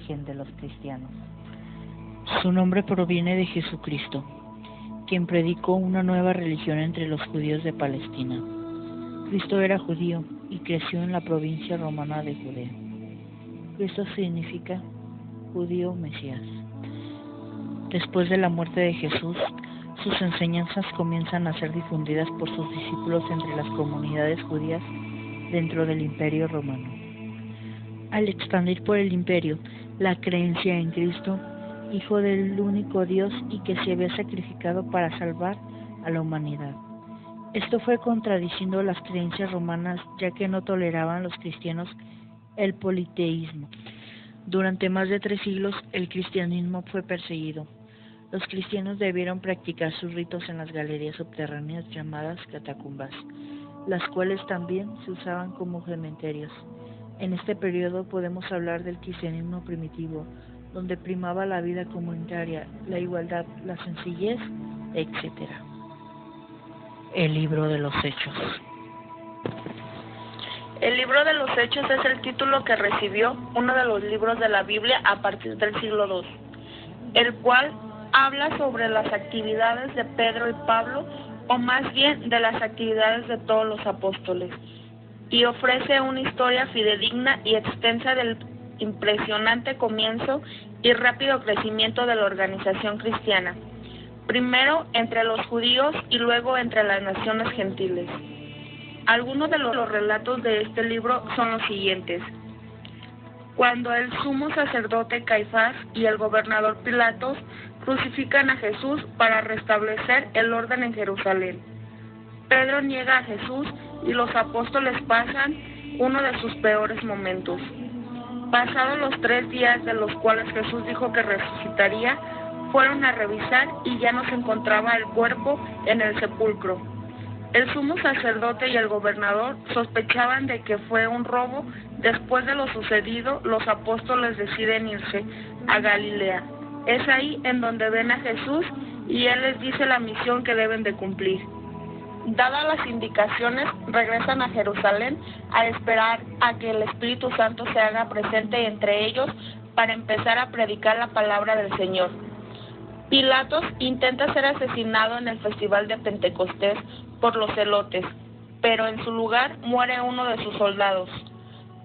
origen de los cristianos. Su nombre proviene de Jesucristo, quien predicó una nueva religión entre los judíos de Palestina. Cristo era judío y creció en la provincia romana de Judea. Cristo significa judío Mesías. Después de la muerte de Jesús, sus enseñanzas comienzan a ser difundidas por sus discípulos entre las comunidades judías dentro del Imperio Romano. Al expandir por el imperio la creencia en Cristo, Hijo del único Dios y que se había sacrificado para salvar a la humanidad. Esto fue contradiciendo las creencias romanas, ya que no toleraban los cristianos el politeísmo. Durante más de 3 siglos el cristianismo fue perseguido. Los cristianos debieron practicar sus ritos en las galerías subterráneas llamadas catacumbas, las cuales también se usaban como cementerios. En este periodo podemos hablar del cristianismo primitivo, donde primaba la vida comunitaria, la igualdad, la sencillez, etc. El libro de los Hechos. El libro de los Hechos es el título que recibió uno de los libros de la Biblia a partir del siglo II, el cual habla sobre las actividades de Pedro y Pablo, o más bien de las actividades de todos los apóstoles, y ofrece una historia fidedigna y extensa del impresionante comienzo y rápido crecimiento de la organización cristiana, primero entre los judíos y luego entre las naciones gentiles. Algunos de los relatos de este libro son los siguientes. Cuando el sumo sacerdote Caifás y el gobernador Pilatos crucifican a Jesús para restablecer el orden en Jerusalén, Pedro niega a Jesús y los apóstoles pasan uno de sus peores momentos. Pasados los 3 días de los cuales Jesús dijo que resucitaría, fueron a revisar y ya no se encontraba el cuerpo en el sepulcro. El sumo sacerdote y el gobernador sospechaban de que fue un robo. Después de lo sucedido, los apóstoles deciden irse a Galilea. Es ahí en donde ven a Jesús y Él les dice la misión que deben de cumplir. Dadas las indicaciones, regresan a Jerusalén a esperar a que el Espíritu Santo se haga presente entre ellos para empezar a predicar la palabra del Señor. Pilatos intenta ser asesinado en el festival de Pentecostés por los celotes, pero en su lugar muere uno de sus soldados.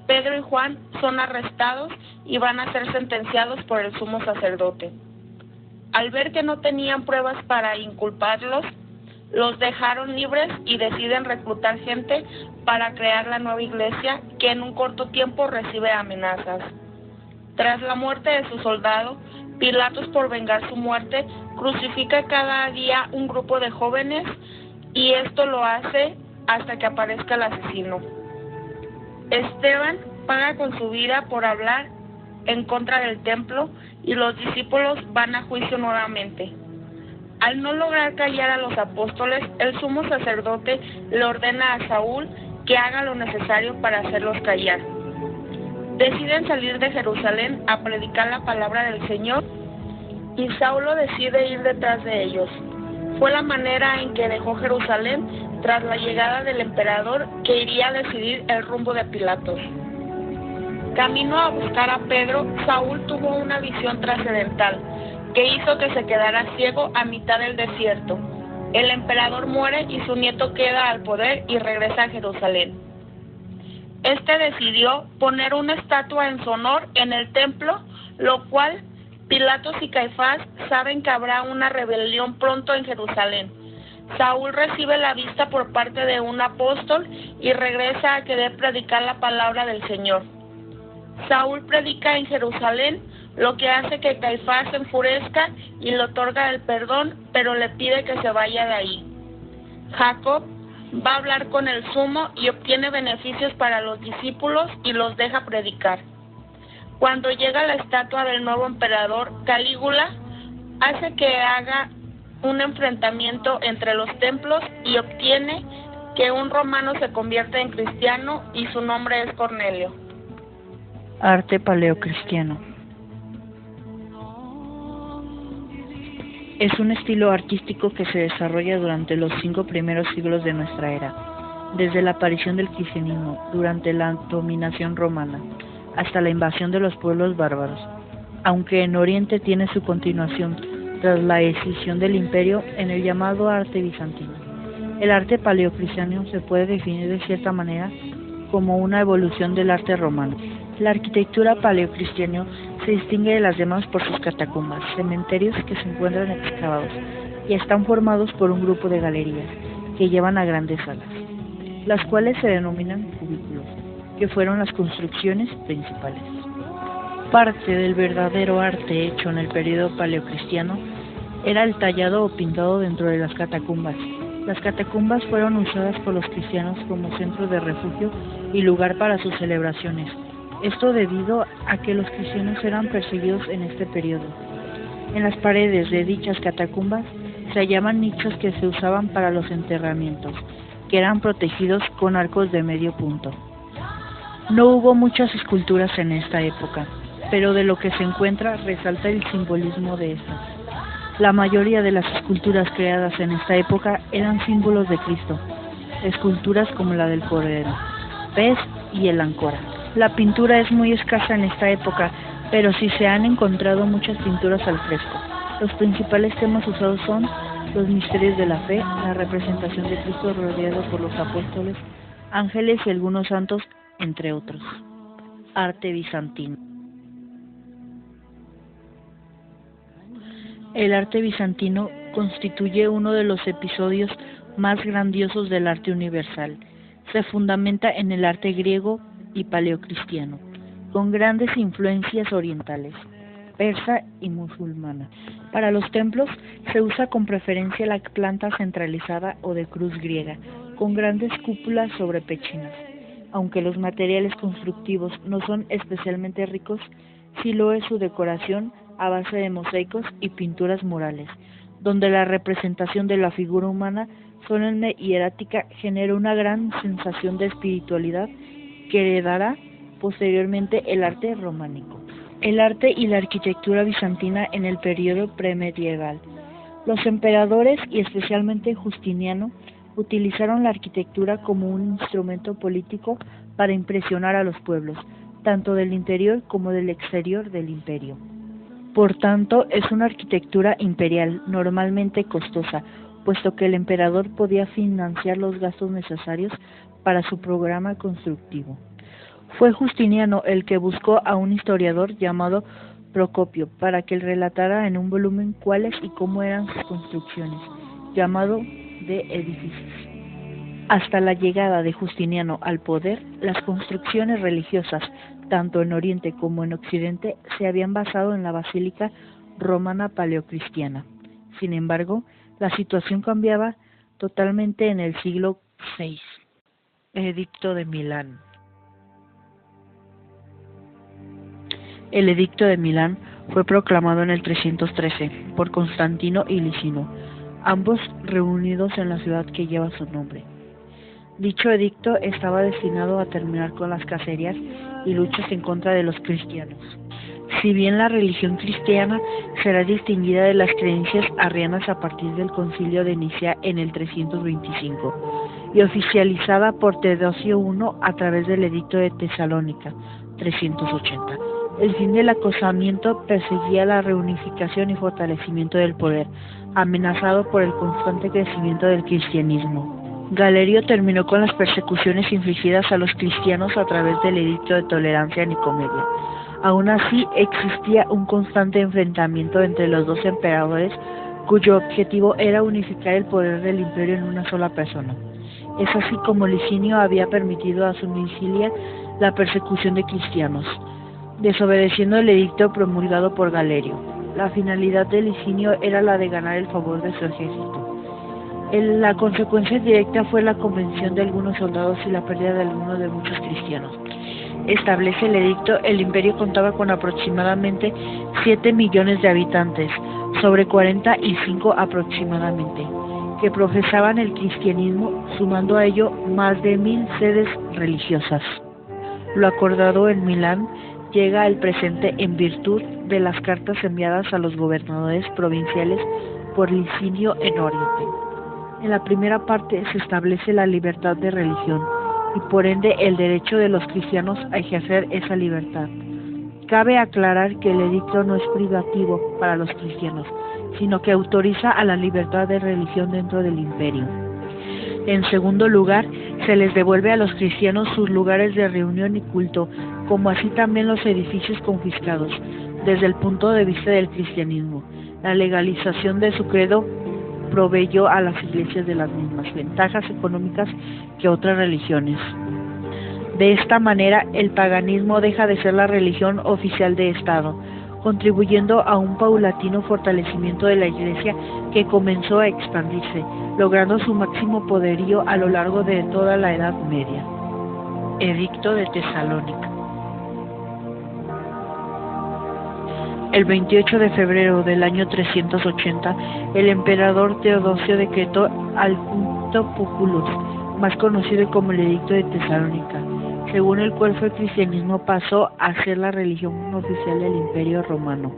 Pedro y Juan son arrestados y van a ser sentenciados por el sumo sacerdote. Al ver que no tenían pruebas para inculparlos, los dejaron libres y deciden reclutar gente para crear la nueva iglesia, que en un corto tiempo recibe amenazas. Tras la muerte de su soldado, Pilatos, por vengar su muerte, crucifica cada día un grupo de jóvenes, y esto lo hace hasta que aparezca el asesino. Esteban paga con su vida por hablar en contra del templo, y los discípulos van a juicio nuevamente. Al no lograr callar a los apóstoles, el sumo sacerdote le ordena a Saúl que haga lo necesario para hacerlos callar. Deciden salir de Jerusalén a predicar la palabra del Señor, y Saulo decide ir detrás de ellos. Fue la manera en que dejó Jerusalén tras la llegada del emperador, que iría a decidir el rumbo de Pilatos. Camino a buscar a Pedro, Saúl tuvo una visión trascendental que hizo que se quedara ciego a mitad del desierto. El emperador muere y su nieto queda al poder y regresa a Jerusalén. Este decidió poner una estatua en su honor en el templo, lo cual Pilatos y Caifás saben que habrá una rebelión pronto en Jerusalén. Saúl recibe la vista por parte de un apóstol y regresa a querer predicar la palabra del Señor. Saúl predica en Jerusalén, lo que hace que Caifás se enfurezca y le otorga el perdón, pero le pide que se vaya de ahí. Jacob va a hablar con el sumo y obtiene beneficios para los discípulos y los deja predicar. Cuando llega la estatua del nuevo emperador, Calígula hace que haga un enfrentamiento entre los templos y obtiene que un romano se convierta en cristiano, y su nombre es Cornelio. Arte paleocristiano. Es un estilo artístico que se desarrolla durante los 5 primeros siglos de nuestra era, desde la aparición del cristianismo, durante la dominación romana, hasta la invasión de los pueblos bárbaros. aunque en Oriente tiene su continuación tras la escisión del imperio en el llamado arte bizantino. El arte paleocristiano se puede definir de cierta manera como una evolución del arte romano. La arquitectura paleocristiana se distingue de las demás por sus catacumbas, cementerios que se encuentran excavados y están formados por un grupo de galerías que llevan a grandes salas, las cuales se denominan cubículos, que fueron las construcciones principales. Parte del verdadero arte hecho en el período paleocristiano era el tallado o pintado dentro de las catacumbas. Las catacumbas fueron usadas por los cristianos como centro de refugio y lugar para sus celebraciones. Esto debido a que los cristianos eran perseguidos en este periodo. En las paredes de dichas catacumbas se hallaban nichos que se usaban para los enterramientos, que eran protegidos con arcos de medio punto. No hubo muchas esculturas en esta época, pero de lo que se encuentra resalta el simbolismo de estas. La mayoría de las esculturas creadas en esta época eran símbolos de Cristo, esculturas como la del Cordero, pez y el áncora. La pintura es muy escasa en esta época, pero sí se han encontrado muchas pinturas al fresco. Los principales temas usados son los misterios de la fe, la representación de Cristo rodeado por los apóstoles, ángeles y algunos santos, entre otros. Arte bizantino. El arte bizantino constituye uno de los episodios más grandiosos del arte universal. Se fundamenta en el arte griego y paleocristiano, con grandes influencias orientales, persa y musulmana. Para los templos se usa con preferencia la planta centralizada o de cruz griega, con grandes cúpulas sobre pechinas. Aunque los materiales constructivos no son especialmente ricos, sí lo es su decoración a base de mosaicos y pinturas murales, donde la representación de la figura humana solemne y hierática genera una gran sensación de espiritualidad que heredará posteriormente el arte románico. El arte y la arquitectura bizantina en el periodo premedieval. Los emperadores, y especialmente Justiniano, utilizaron la arquitectura como un instrumento político para impresionar a los pueblos, tanto del interior como del exterior del imperio. Por tanto, es una arquitectura imperial, normalmente costosa, puesto que el emperador podía financiar los gastos necesarios para su programa constructivo. Fue Justiniano el que buscó a un historiador llamado Procopio para que él relatara en un volumen cuáles y cómo eran sus construcciones, llamado de edificios. Hasta la llegada de Justiniano al poder, las construcciones religiosas, tanto en Oriente como en Occidente, se habían basado en la basílica romana paleocristiana. Sin embargo, la situación cambiaba totalmente en el siglo VI. Edicto de Milán. El Edicto de Milán fue proclamado en el 313 por Constantino y Licino, ambos reunidos en la ciudad que lleva su nombre. Dicho edicto estaba destinado a terminar con las cacerías y luchas en contra de los cristianos. Si bien la religión cristiana será distinguida de las creencias arrianas a partir del Concilio de Nicea en el 325 y oficializada por Teodosio I a través del Edicto de Tesalónica 380. El fin del acosamiento perseguía la reunificación y fortalecimiento del poder, amenazado por el constante crecimiento del cristianismo. Galerio terminó con las persecuciones infligidas a los cristianos a través del Edicto de Tolerancia Nicomedia. Aún así, existía un constante enfrentamiento entre los dos emperadores, cuyo objetivo era unificar el poder del imperio en una sola persona. Es así como Licinio había permitido a su Sicilia la persecución de cristianos, desobedeciendo el edicto promulgado por Galerio. La finalidad de Licinio era la de ganar el favor de su ejército. La consecuencia directa fue la convención de algunos soldados y la pérdida de algunos de muchos cristianos. Establece el edicto, el imperio contaba con aproximadamente 7 millones de habitantes, sobre 45 aproximadamente, que profesaban el cristianismo, sumando a ello más de 1000 sedes religiosas. Lo acordado en Milán llega al presente en virtud de las cartas enviadas a los gobernadores provinciales por Licinio en Oriente. En la primera parte se establece la libertad de religión y por ende el derecho de los cristianos a ejercer esa libertad. Cabe aclarar que el edicto no es privativo para los cristianos, sino que autoriza a la libertad de religión dentro del imperio. En segundo lugar, se les devuelve a los cristianos sus lugares de reunión y culto, como así también los edificios confiscados, desde el punto de vista del cristianismo. La legalización de su credo proveyó a las iglesias de las mismas ventajas económicas que otras religiones. De esta manera, el paganismo deja de ser la religión oficial de Estado, contribuyendo a un paulatino fortalecimiento de la Iglesia que comenzó a expandirse, logrando su máximo poderío a lo largo de toda la Edad Media. Edicto de Tesalónica. El 28 de febrero del año 380, el emperador Teodosio decretó al Quinto Populus, más conocido como el Edicto de Tesalónica, según el cual el cristianismo pasó a ser la religión oficial del Imperio Romano.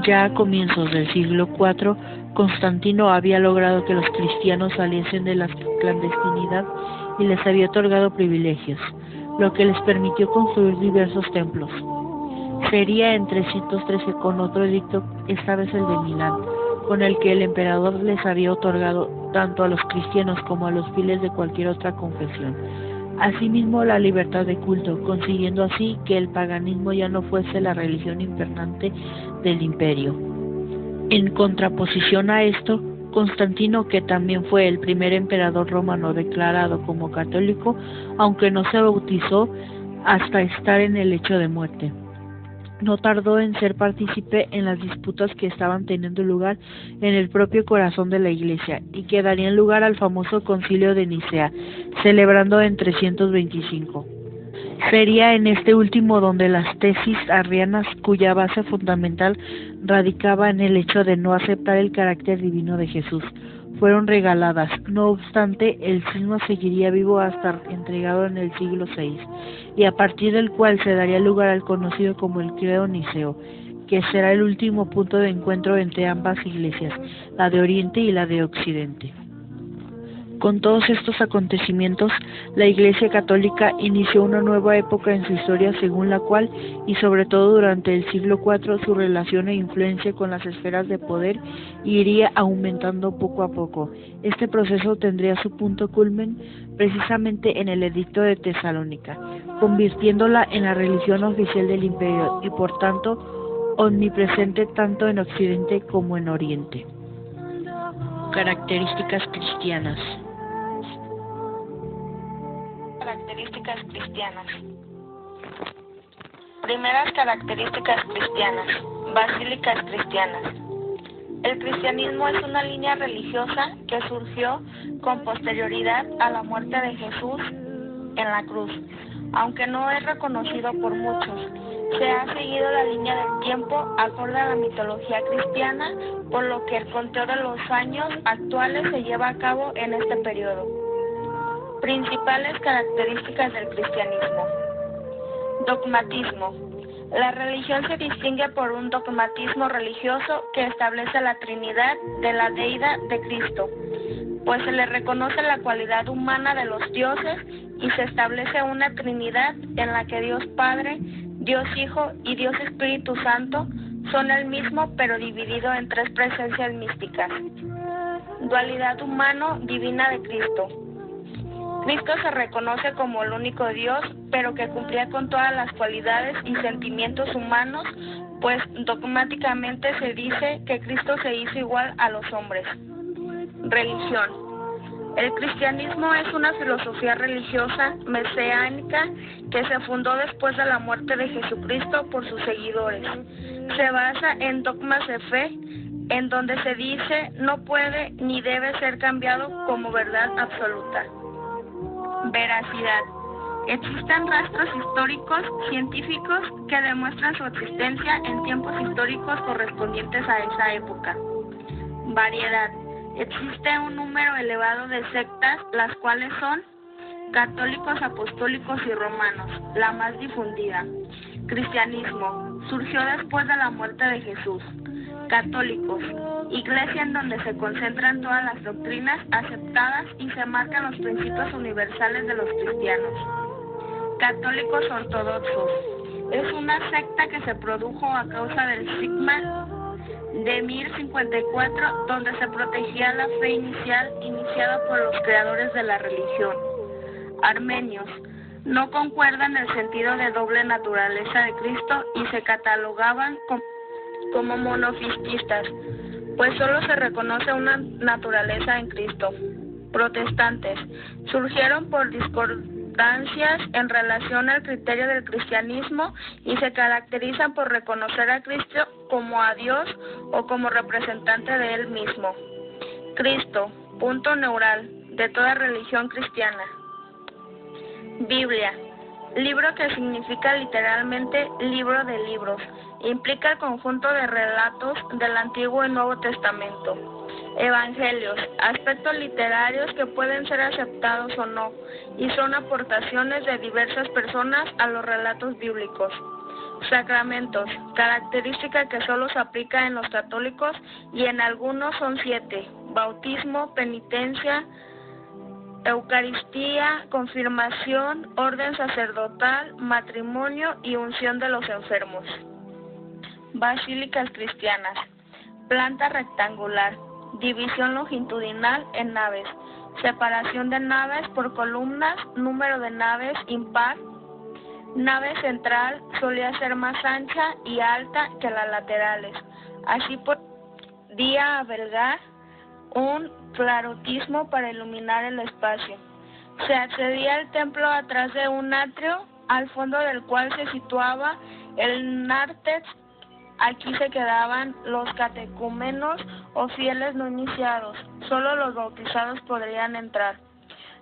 Ya a comienzos del siglo IV, Constantino había logrado que los cristianos saliesen de la clandestinidad y les había otorgado privilegios, lo que les permitió construir diversos templos. Sería en 313 con otro edicto, esta vez el de Milán, con el que el emperador les había otorgado tanto a los cristianos como a los fieles de cualquier otra confesión. Asimismo, la libertad de culto, consiguiendo así que el paganismo ya no fuese la religión imperante del imperio. En contraposición a esto, Constantino, que también fue el primer emperador romano declarado como católico, aunque no se bautizó hasta estar en el lecho de muerte, no tardó en ser partícipe en las disputas que estaban teniendo lugar en el propio corazón de la Iglesia y que darían lugar al famoso Concilio de Nicea, celebrando en 325. Sería en este último donde las tesis arrianas, cuya base fundamental radicaba en el hecho de no aceptar el carácter divino de Jesús, fueron regaladas. No obstante, el cisma seguiría vivo hasta entregado en el siglo VI, y a partir del cual se daría lugar al conocido como el Credo Niceo, que será el último punto de encuentro entre ambas iglesias, la de Oriente y la de Occidente. Con todos estos acontecimientos, la Iglesia Católica inició una nueva época en su historia, según la cual, y sobre todo durante el siglo IV, su relación e influencia con las esferas de poder iría aumentando poco a poco. Este proceso tendría su punto culmen precisamente en el Edicto de Tesalónica, convirtiéndola en la religión oficial del imperio y por tanto omnipresente tanto en Occidente como en Oriente. Características cristianas. Características cristianas. Primeras características cristianas. Basílicas cristianas. El cristianismo es una línea religiosa que surgió con posterioridad a la muerte de Jesús en la cruz, aunque no es reconocido por muchos. Se ha seguido la línea del tiempo acorde a la mitología cristiana, por lo que el conteo de los años actuales se lleva a cabo en este periodo. Principales características del cristianismo. Dogmatismo. La religión se distingue por un dogmatismo religioso que establece la Trinidad de la deidad de Cristo, pues se le reconoce la cualidad humana de los dioses y se establece una Trinidad en la que Dios Padre, Dios Hijo y Dios Espíritu Santo son el mismo pero dividido en tres presencias místicas. Dualidad humano-divina de Cristo. Cristo se reconoce como el único Dios, pero que cumplía con todas las cualidades y sentimientos humanos, pues dogmáticamente se dice que Cristo se hizo igual a los hombres. Religión. El cristianismo es una filosofía religiosa mesiánica que se fundó después de la muerte de Jesucristo por sus seguidores. Se basa en dogmas de fe, en donde se dice no puede ni debe ser cambiado como verdad absoluta. Veracidad. Existen rastros históricos, científicos, que demuestran su existencia en tiempos históricos correspondientes a esa época. Variedad. Existe un número elevado de sectas, las cuales son católicos, apostólicos y romanos, la más difundida. Cristianismo. Surgió después de la muerte de Jesús. Católicos. Iglesia en donde se concentran todas las doctrinas aceptadas y se marcan los principios universales de los cristianos. Católicos ortodoxos. Es una secta que se produjo a causa del cisma de 1054, donde se protegía la fe iniciada por los creadores de la religión. Armenios. No concuerdan el sentido de doble naturaleza de Cristo y se catalogaban como monofististas, pues solo se reconoce una naturaleza en Cristo. Protestantes. Surgieron por discordancias en relación al criterio del cristianismo y se caracterizan por reconocer a Cristo como a Dios o como representante de Él mismo. Cristo, punto neural de toda religión cristiana. Biblia, libro que significa literalmente libro de libros, implica el conjunto de relatos del Antiguo y Nuevo Testamento. Evangelios, aspectos literarios que pueden ser aceptados o no, y son aportaciones de diversas personas a los relatos bíblicos. Sacramentos, característica que solo se aplica en los católicos y en algunos son 7: bautismo, penitencia, Eucaristía, confirmación, orden sacerdotal, matrimonio y unción de los enfermos. Basílicas cristianas. Planta rectangular, división longitudinal en naves, separación de naves por columnas, número de naves impar. Nave central solía ser más ancha y alta que las laterales. Así podía albergar un clarotismo para iluminar el espacio. Se accedía al templo a través de un atrio, al fondo del cual se situaba el nártex. Aquí se quedaban los catecúmenos o fieles no iniciados. Solo los bautizados podrían entrar.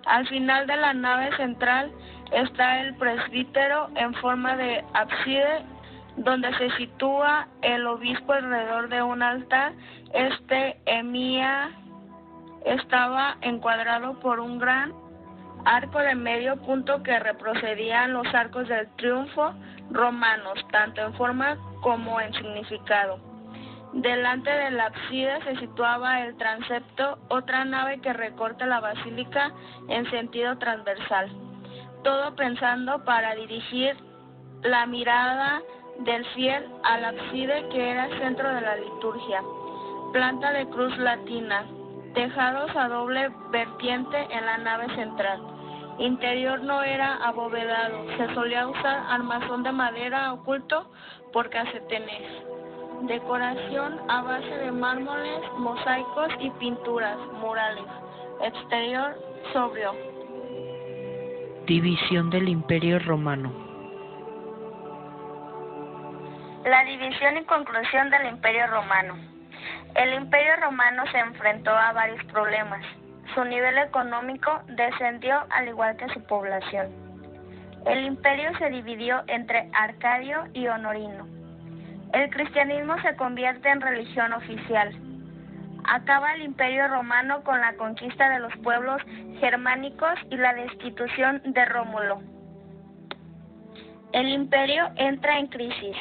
Al final de la nave central está el presbítero en forma de ábside, donde se sitúa el obispo alrededor de un altar. Estaba encuadrado por un gran arco de medio punto que retrocedían los arcos del triunfo romanos, tanto en forma como en significado. Delante del ábside se situaba el transepto, otra nave que recorta la basílica en sentido transversal, todo pensando para dirigir la mirada del fiel al ábside, que era el centro de la liturgia. Planta de cruz latina, tejados a doble vertiente en la nave central. Interior no era abovedado, se solía usar armazón de madera oculto por casetenes. Decoración a base de mármoles, mosaicos y pinturas murales. Exterior sobrio. División del Imperio Romano. La división y conclusión del Imperio Romano. El Imperio Romano se enfrentó a varios problemas. Su nivel económico descendió al igual que su población. El imperio se dividió entre Arcadio y Honorino. El cristianismo se convierte en religión oficial. Acaba el Imperio Romano con la conquista de los pueblos germánicos y la destitución de Rómulo. El imperio entra en crisis.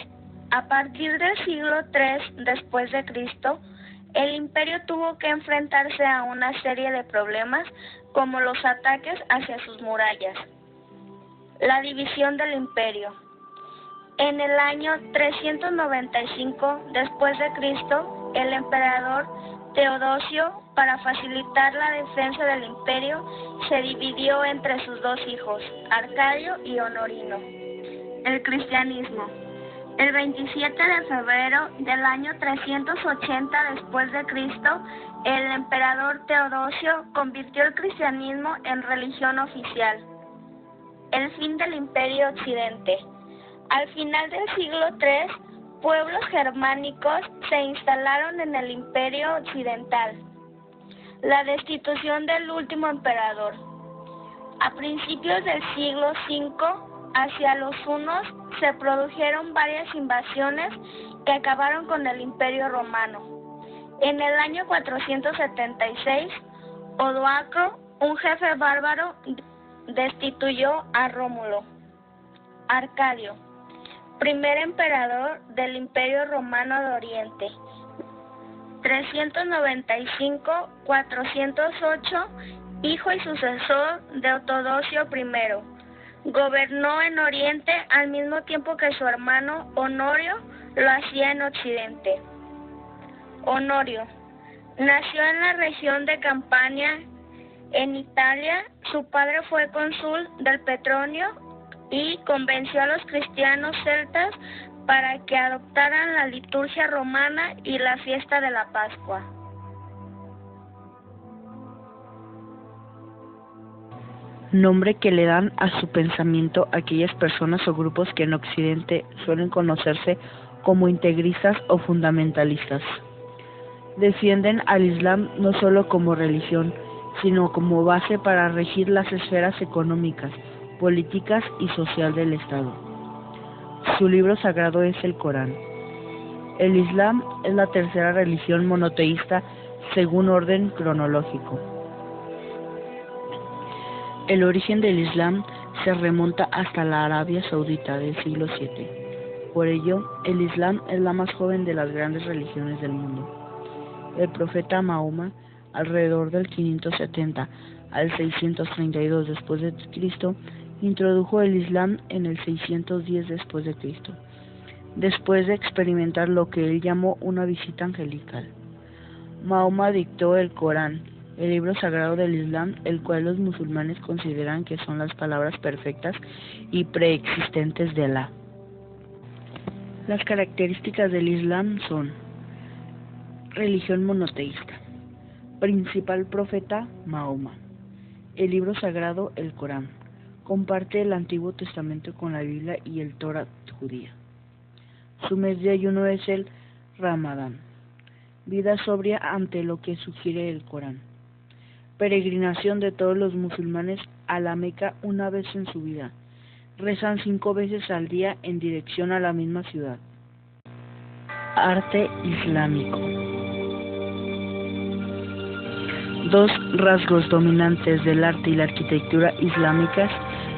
A partir del siglo III después de Cristo, el imperio tuvo que enfrentarse a una serie de problemas, como los ataques hacia sus murallas. La división del imperio. En el año 395 después de Cristo, el emperador Teodosio, para facilitar la defensa del imperio, se dividió entre sus dos hijos, Arcadio y Honorino. El cristianismo. El 27 de febrero del año 380 después de Cristo, el emperador Teodosio convirtió el cristianismo en religión oficial. El fin del Imperio Occidente. Al final del siglo III, pueblos germánicos se instalaron en el Imperio Occidental. La destitución del último emperador. A principios del siglo V, hacia los hunos, se produjeron varias invasiones que acabaron con el Imperio Romano. En el año 476, Odoacro, un jefe bárbaro, destituyó a Rómulo. Arcadio, primer emperador del Imperio Romano de Oriente, 395-408, hijo y sucesor de Teodosio I. Gobernó en Oriente al mismo tiempo que su hermano Honorio lo hacía en Occidente. Honorio nació en la región de Campania, en Italia. Su padre fue cónsul del Petronio y convenció a los cristianos celtas para que adoptaran la liturgia romana y la fiesta de la Pascua. Nombre que le dan a su pensamiento aquellas personas o grupos que en Occidente suelen conocerse como integristas o fundamentalistas. Defienden al Islam no solo como religión, sino como base para regir las esferas económicas, políticas y social del Estado. Su libro sagrado es el Corán. El Islam es la tercera religión monoteísta según orden cronológico. El origen del Islam se remonta hasta la Arabia Saudita del siglo VII. Por ello, el Islam es la más joven de las grandes religiones del mundo. El profeta Mahoma, alrededor del 570 al 632 después de Cristo, introdujo el Islam en el 610 después de Cristo, después de experimentar lo que él llamó una visita angelical. Mahoma dictó el Corán, el libro sagrado del Islam, el cual los musulmanes consideran que son las palabras perfectas y preexistentes de Alá. Las características del Islam son: religión monoteísta, principal profeta Mahoma, el libro sagrado el Corán, comparte el Antiguo Testamento con la Biblia y el Torá judía. Su mes de ayuno es el Ramadán, vida sobria ante lo que sugiere el Corán. Peregrinación de todos los musulmanes a la Meca una vez en su vida. Rezan 5 veces al día en dirección a la misma ciudad. Arte islámico. 2 rasgos dominantes del arte y la arquitectura islámicas: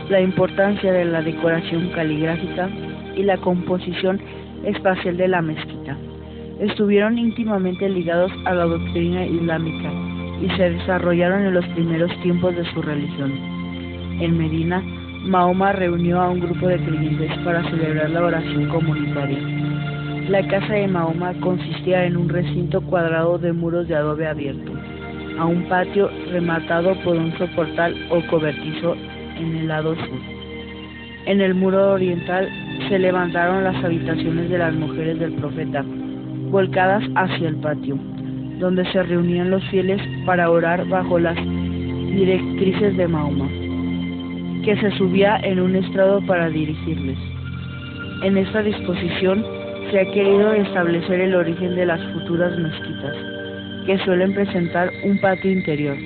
la importancia de la decoración caligráfica y la composición espacial de la mezquita. Estuvieron íntimamente ligados a la doctrina islámica y se desarrollaron en los primeros tiempos de su religión. En Medina, Mahoma reunió a un grupo de creyentes para celebrar la oración comunitaria. La casa de Mahoma consistía en un recinto cuadrado de muros de adobe abierto a un patio rematado por un soportal o cobertizo en el lado sur. En el muro oriental se levantaron las habitaciones de las mujeres del profeta, volcadas hacia el patio, donde se reunían los fieles para orar bajo las directrices de Mahoma, que se subía en un estrado para dirigirles. En esta disposición se ha querido establecer el origen de las futuras mezquitas, que suelen presentar un patio interior,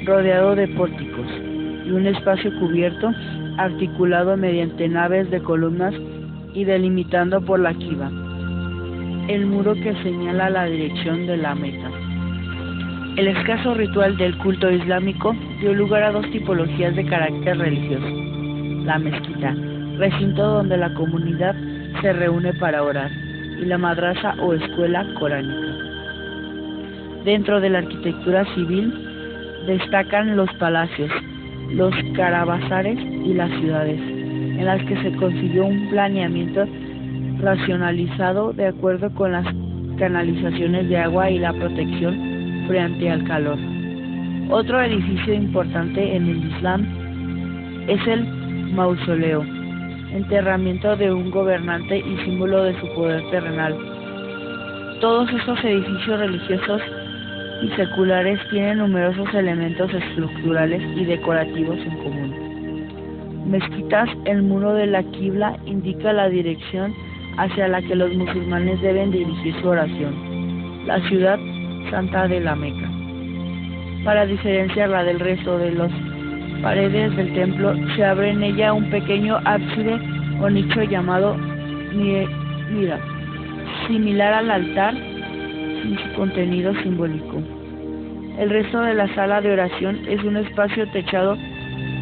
rodeado de pórticos, y un espacio cubierto, articulado mediante naves de columnas y delimitando por la quiva el muro que señala la dirección de la Meca. El escaso ritual del culto islámico dio lugar a 2 tipologías de carácter religioso: la mezquita, recinto donde la comunidad se reúne para orar, y la madrasa o escuela coránica. Dentro de la arquitectura civil destacan los palacios, los caravansares y las ciudades, en las que se consiguió un planeamiento racionalizado de acuerdo con las canalizaciones de agua y la protección frente al calor. Otro edificio importante en el Islam es el mausoleo, enterramiento de un gobernante y símbolo de su poder terrenal. Todos estos edificios religiosos y seculares tienen numerosos elementos estructurales y decorativos en común. Mezquitas: el muro de la Qibla indica la dirección hacia la que los musulmanes deben dirigir su oración, la ciudad santa de la Meca. Para diferenciarla del resto de las paredes del templo, se abre en ella un pequeño ábside o nicho llamado mira, similar al altar, sin su contenido simbólico. El resto de la sala de oración es un espacio techado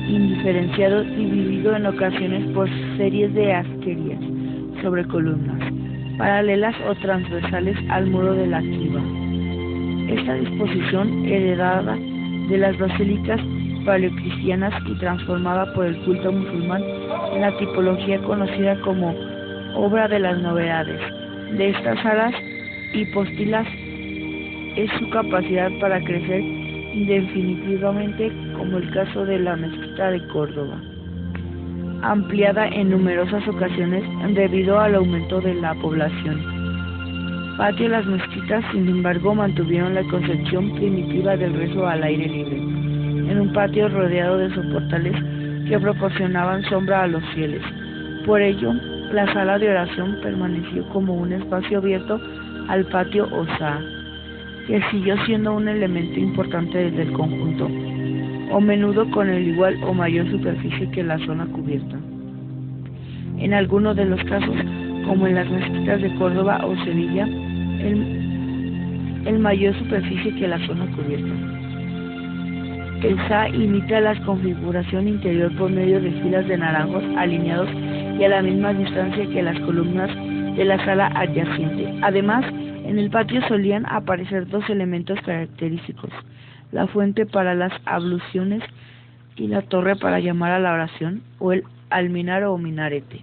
indiferenciado, dividido en ocasiones por series de asquerías sobre columnas, paralelas o transversales al muro de la quiva. Esta disposición, heredada de las basílicas paleocristianas y transformada por el culto musulmán en la tipología conocida como obra de las novedades. De estas salas hipostilas es su capacidad para crecer indefinitivamente, como el caso de la mezquita de Córdoba, ampliada en numerosas ocasiones debido al aumento de la población. Patio. Las mezquitas, sin embargo, mantuvieron la concepción primitiva del rezo al aire libre, en un patio rodeado de soportales que proporcionaban sombra a los fieles. Por ello, la sala de oración permaneció como un espacio abierto al patio o saa, que siguió siendo un elemento importante del conjunto, o menudo con el igual o mayor superficie que la zona cubierta. En algunos de los casos, como en las mezquitas de Córdoba o Sevilla, el mayor superficie que la zona cubierta. El saa imita la configuración interior por medio de filas de naranjos alineados y a la misma distancia que las columnas de la sala adyacente. Además, en el patio solían aparecer dos elementos característicos: la fuente para las abluciones y la torre para llamar a la oración, o el alminar o minarete.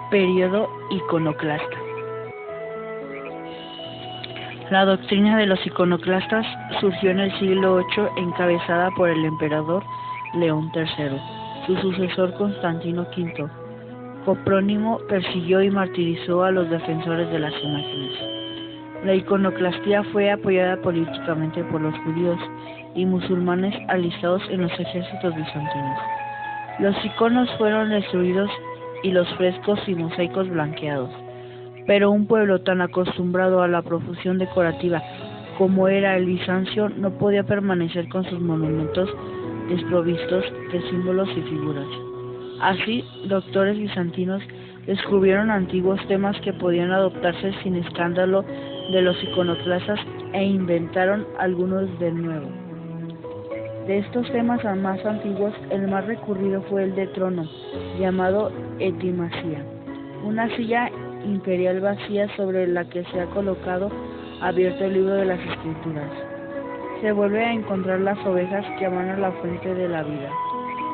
Periodo iconoclasta. La doctrina de los iconoclastas surgió en el siglo VIII, encabezada por el emperador León III. Su sucesor, Constantino V, Coprónimo, persiguió y martirizó a los defensores de las imágenes. La iconoclastía fue apoyada políticamente por los judíos y musulmanes alistados en los ejércitos bizantinos. Los iconos fueron destruidos y los frescos y mosaicos blanqueados, pero un pueblo tan acostumbrado a la profusión decorativa como era el Bizancio no podía permanecer con sus monumentos desprovistos de símbolos y figuras. Así, doctores bizantinos descubrieron antiguos temas que podían adoptarse sin escándalo de los iconoclastas e inventaron algunos de nuevo. De estos temas más antiguos, el más recurrido fue el de trono, llamado etimacía, una silla imperial vacía sobre la que se ha colocado abierto el libro de las Escrituras. Se vuelve a encontrar las ovejas que van a la fuente de la vida,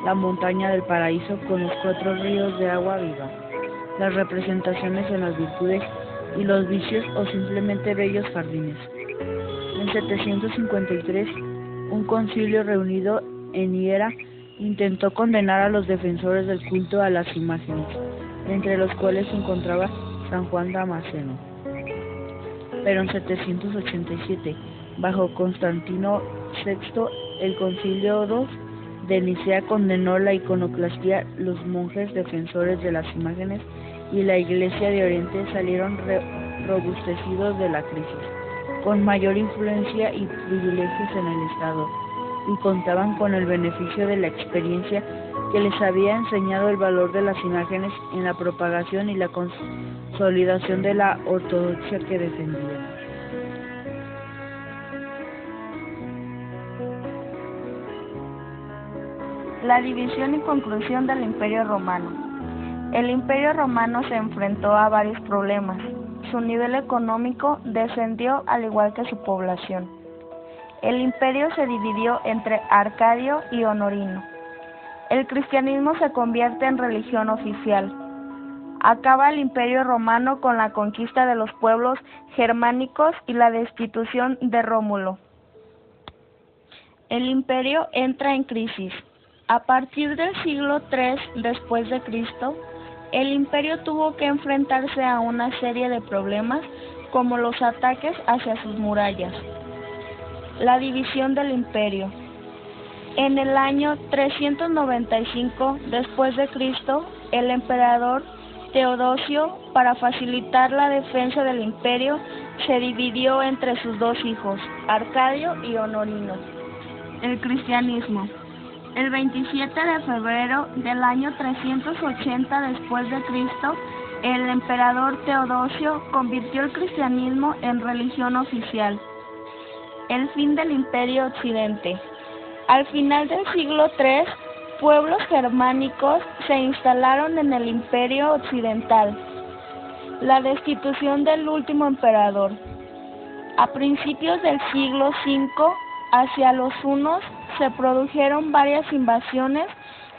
la montaña del paraíso con los 4 ríos de agua viva, las representaciones en las virtudes y los vicios o simplemente bellos jardines. En 753, un concilio reunido en Hiera intentó condenar a los defensores del culto a las imágenes, entre los cuales se encontraba San Juan Damasceno. Pero en 787, bajo Constantino VI, el concilio II de Nicea condenó la iconoclastía. Los monjes defensores de las imágenes y la Iglesia de Oriente salieron robustecidos de la crisis, con mayor influencia y privilegios en el Estado, y contaban con el beneficio de la experiencia que les había enseñado el valor de las imágenes en la propagación y la consolidación de la ortodoxia que defendían. La división y conclusión del Imperio Romano. El Imperio Romano se enfrentó a varios problemas. Su nivel económico descendió al igual que su población. El imperio se dividió entre Arcadio y Honorino. El cristianismo se convierte en religión oficial. Acaba el Imperio Romano con la conquista de los pueblos germánicos y la destitución de Rómulo. El imperio entra en crisis. A partir del siglo III después de Cristo, el imperio tuvo que enfrentarse a una serie de problemas como los ataques hacia sus murallas. La división del imperio. En el año 395 después de Cristo, el emperador Teodosio, para facilitar la defensa del imperio, se dividió entre sus dos hijos, Arcadio y Honorino. El cristianismo. El 27 de febrero del año 380 después de Cristo, el emperador Teodosio convirtió el cristianismo en religión oficial. El fin del Imperio Occidente. Al final del siglo III, pueblos germánicos se instalaron en el Imperio Occidental. La destitución del último emperador. A principios del siglo V, hacia los hunos, se produjeron varias invasiones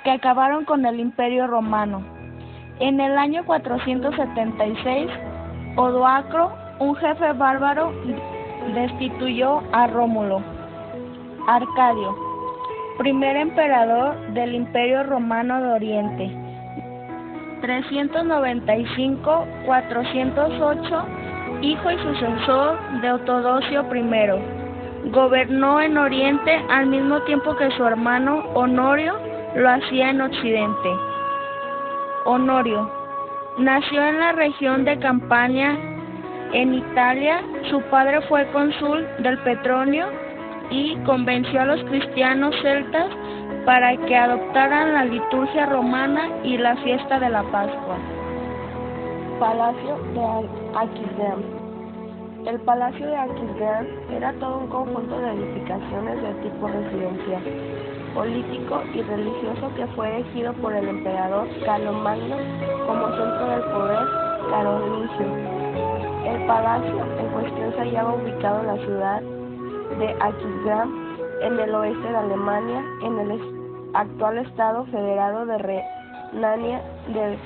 que acabaron con el Imperio Romano. En el año 476, Odoacro, un jefe bárbaro, destituyó a Rómulo. Arcadio, primer emperador del Imperio Romano de Oriente. 395-408, hijo y sucesor de Teodosio I. Gobernó en Oriente al mismo tiempo que su hermano Honorio lo hacía en Occidente. Honorio nació en la región de Campania, en Italia. Su padre fue cónsul del Petronio y convenció a los cristianos celtas para que adoptaran la liturgia romana y la fiesta de la Pascua. Palacio de Aquisgrán. El Palacio de Aquisgrán era todo un conjunto de edificaciones de tipo residencial, político y religioso que fue erigido por el emperador Carlomagno como centro del poder carolingio. El palacio en cuestión se hallaba ubicado en la ciudad de Aquisgrán, en el oeste de Alemania, en el actual estado federado de Renania del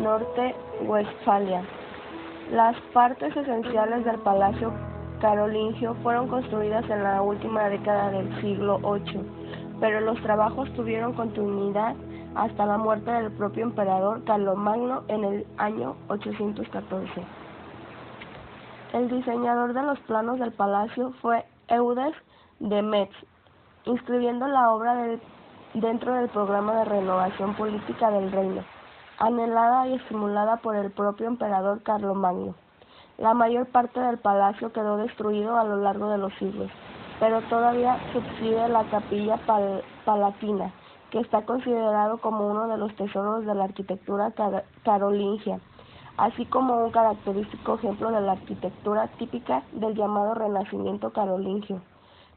Norte-Westfalia. Las partes esenciales del Palacio carolingio fueron construidas en la última década del siglo VIII, pero los trabajos tuvieron continuidad hasta la muerte del propio emperador Carlomagno en el año 814. El diseñador de los planos del palacio fue Eudes de Metz, inscribiendo la obra dentro del programa de renovación política del reino, anhelada y estimulada por el propio emperador Carlomagno. La mayor parte del palacio quedó destruido a lo largo de los siglos, pero todavía subsiste la capilla palatina, que está considerado como uno de los tesoros de la arquitectura carolingia, así como un característico ejemplo de la arquitectura típica del llamado Renacimiento carolingio.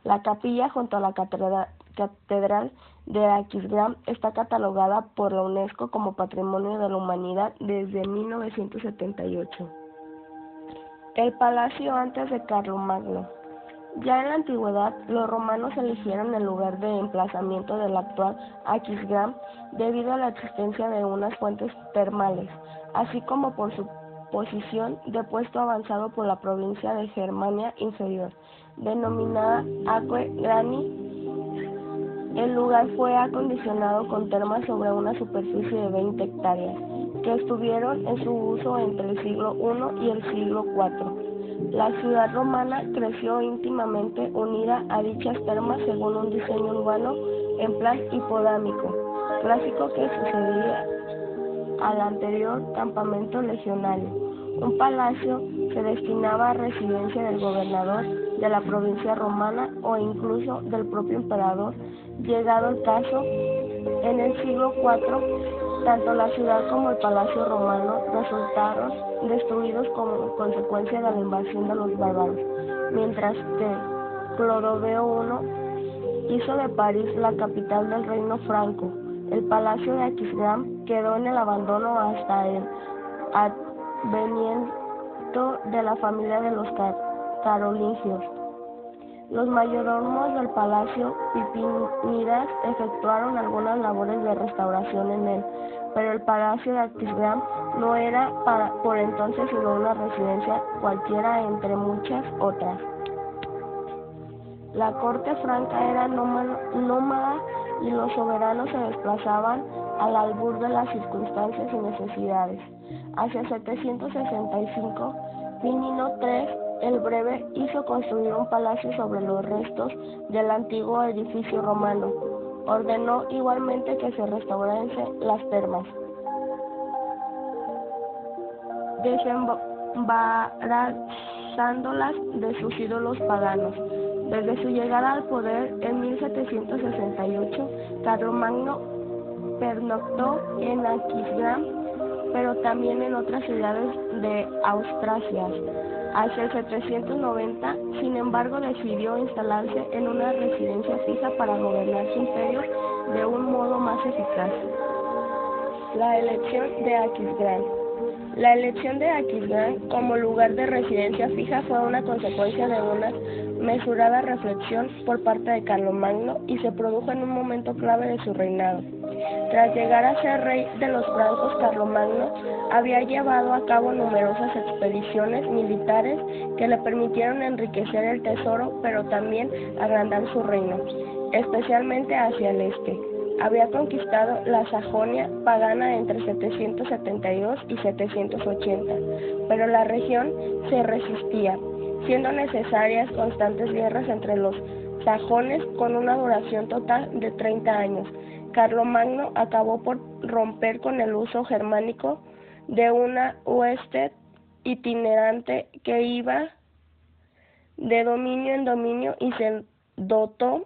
La capilla, junto a la catedral de Aquisgrán, está catalogada por la UNESCO como Patrimonio de la Humanidad desde 1978. El palacio antes de Carlomagno. Ya en la antigüedad, los romanos eligieron el lugar de emplazamiento del actual Aquisgrán debido a la existencia de unas fuentes termales, así como por su posición de puesto avanzado por la provincia de Germania Inferior, denominada Aquae Grani. El lugar fue acondicionado con termas sobre una superficie de 20 hectáreas, que estuvieron en su uso entre el siglo I y el siglo IV. La ciudad romana creció íntimamente unida a dichas termas según un diseño urbano en plan hipodámico, clásico que sucedía al anterior campamento legionario. Un palacio se destinaba a residencia del gobernador de la provincia romana o incluso del propio emperador. Llegado el caso, en el siglo IV, tanto la ciudad como el palacio romano resultaron destruidos como consecuencia de la invasión de los bárbaros, mientras que Clodoveo I hizo de París la capital del reino franco. El palacio de Aquisgrán quedó en el abandono hasta el advenimiento de la familia de los carolingios. Los mayordomos del palacio Pipínidas efectuaron algunas labores de restauración en él, pero el palacio de Aquisgrán no era por entonces sino una residencia cualquiera entre muchas otras. La corte franca era nómada y los soberanos se desplazaban al albur de las circunstancias y necesidades. Hacia 765, Plinio III el Breve hizo construir un palacio sobre los restos del antiguo edificio romano. Ordenó igualmente que se restaurasen las termas, desembarazándolas de sus ídolos paganos. Desde su llegada al poder en 1768, Carlomagno pernoctó en Aquisgrán, pero también en otras ciudades de Austrasia. Hacia el 790, sin embargo, decidió instalarse en una residencia fija para gobernar su imperio de un modo más eficaz. La elección de Aquisgrán. La elección de Aquisgrán como lugar de residencia fija fue una consecuencia de una mesurada reflexión por parte de Carlomagno y se produjo en un momento clave de su reinado. Tras llegar a ser rey de los francos, Carlomagno había llevado a cabo numerosas expediciones militares que le permitieron enriquecer el tesoro, pero también agrandar su reino, especialmente hacia el este. Había conquistado la Sajonia pagana entre 772 y 780, pero la región se resistía, siendo necesarias constantes guerras entre los sajones con una duración total de 30 años. Carlomagno acabó por romper con el uso germánico de una hueste itinerante que iba de dominio en dominio y se dotó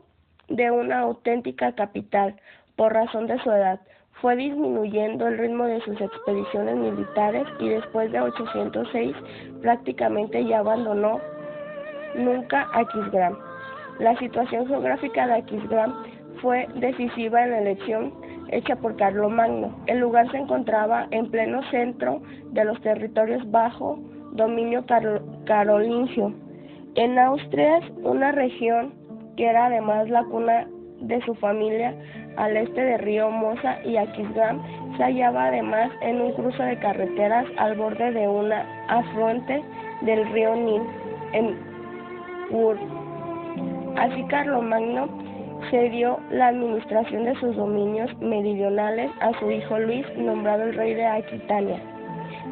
de una auténtica capital. Por razón de su edad, fue disminuyendo el ritmo de sus expediciones militares y después de 806 prácticamente ya abandonó nunca Aquisgrán. La situación geográfica de Aquisgrán fue decisiva en la elección hecha por Carlomagno. El lugar se encontraba en pleno centro de los territorios bajo dominio carolingio. En Asturias, una región que era además la cuna de su familia, al este del río Mosa, y Aquisgrán se hallaba además en un cruce de carreteras al borde de una afluente del río Nil, en Ur. Así Carlomagno cedió la administración de sus dominios meridionales a su hijo Luis, nombrado el rey de Aquitania.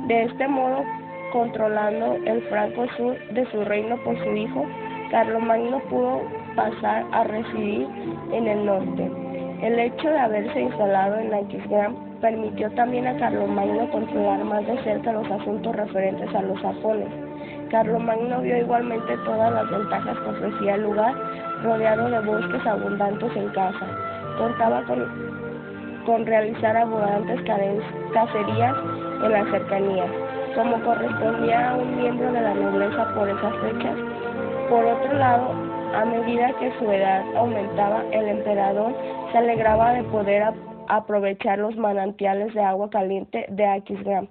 De este modo, controlando el franco sur de su reino por su hijo, Carlomagno pudo pasar a residir en el norte. El hecho de haberse instalado en Aquisgrán permitió también a Carlomagno controlar más de cerca los asuntos referentes a los sajones. Carlomagno vio igualmente todas las ventajas que ofrecía el lugar, rodeado de bosques abundantes en caza. Contaba con realizar abundantes cacerías en las cercanías, como correspondía a un miembro de la nobleza por esas fechas. Por otro lado, a medida que su edad aumentaba, el emperador se alegraba de poder aprovechar los manantiales de agua caliente de Aquisgrán.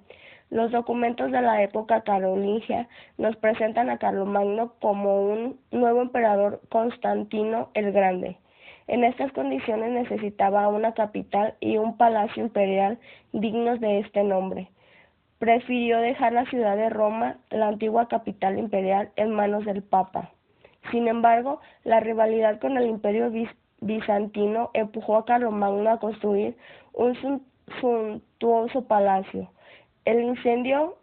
Los documentos de la época carolingia nos presentan a Carlomagno como un nuevo emperador, Constantino el Grande. En estas condiciones necesitaba una capital y un palacio imperial dignos de este nombre. Prefirió dejar la ciudad de Roma, la antigua capital imperial, en manos del Papa. Sin embargo, la rivalidad con el Imperio bizantino empujó a Carlomagno a construir un suntuoso palacio. El incendio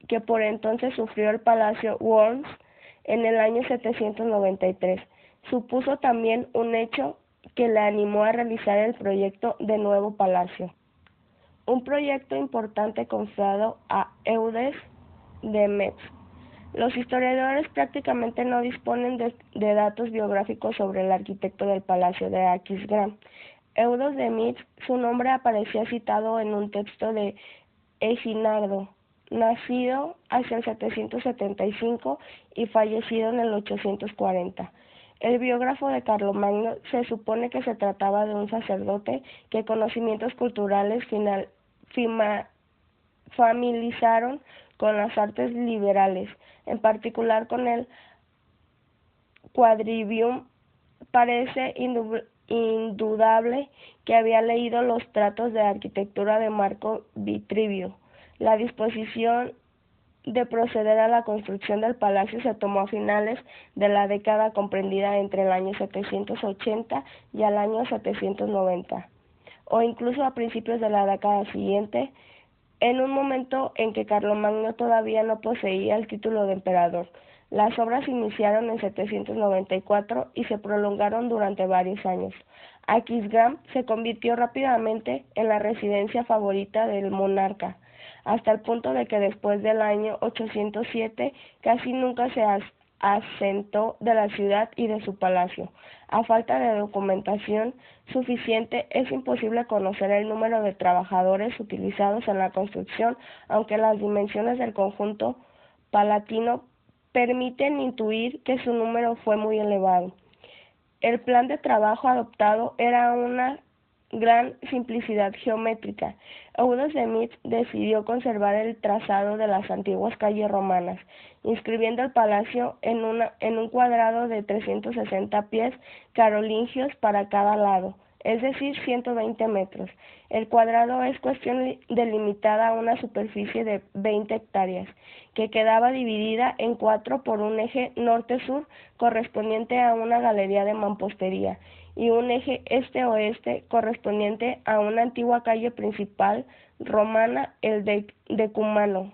que por entonces sufrió el Palacio Worms en el año 793 supuso también un hecho que le animó a realizar el proyecto de nuevo palacio. Un proyecto importante confiado a Eudes de Metz. Los historiadores prácticamente no disponen de datos biográficos sobre el arquitecto del Palacio de Aquisgrán. Eudes de Metz, su nombre aparecía citado en un texto de Eginardo, nacido hacia el 775 y fallecido en el 840. El biógrafo de Carlomagno se supone que se trataba de un sacerdote que conocimientos culturales familiarizaron con las artes liberales, en particular con el quadrivium. Parece indudable que había leído los tratos de arquitectura de Marco Vitruvio. La disposición de proceder a la construcción del palacio se tomó a finales de la década comprendida entre el año 780 y el año 790, o incluso a principios de la década siguiente, en un momento en que Carlomagno todavía no poseía el título de emperador. Las obras iniciaron en 794 y se prolongaron durante varios años. Aquisgrán se convirtió rápidamente en la residencia favorita del monarca, hasta el punto de que después del año 807 casi nunca se asentó de la ciudad y de su palacio. A falta de documentación suficiente, es imposible conocer el número de trabajadores utilizados en la construcción, aunque las dimensiones del conjunto palatino permiten intuir que su número fue muy elevado. El plan de trabajo adoptado era una gran simplicidad geométrica. Eudes de Metz decidió conservar el trazado de las antiguas calles romanas, inscribiendo el palacio en un cuadrado de 360 pies carolingios para cada lado, es decir, 120 metros. El cuadrado es cuestión delimitada a una superficie de 20 hectáreas, que quedaba dividida en 4 por un eje norte-sur correspondiente a una galería de mampostería y un eje este-oeste correspondiente a una antigua calle principal romana, el Decumano.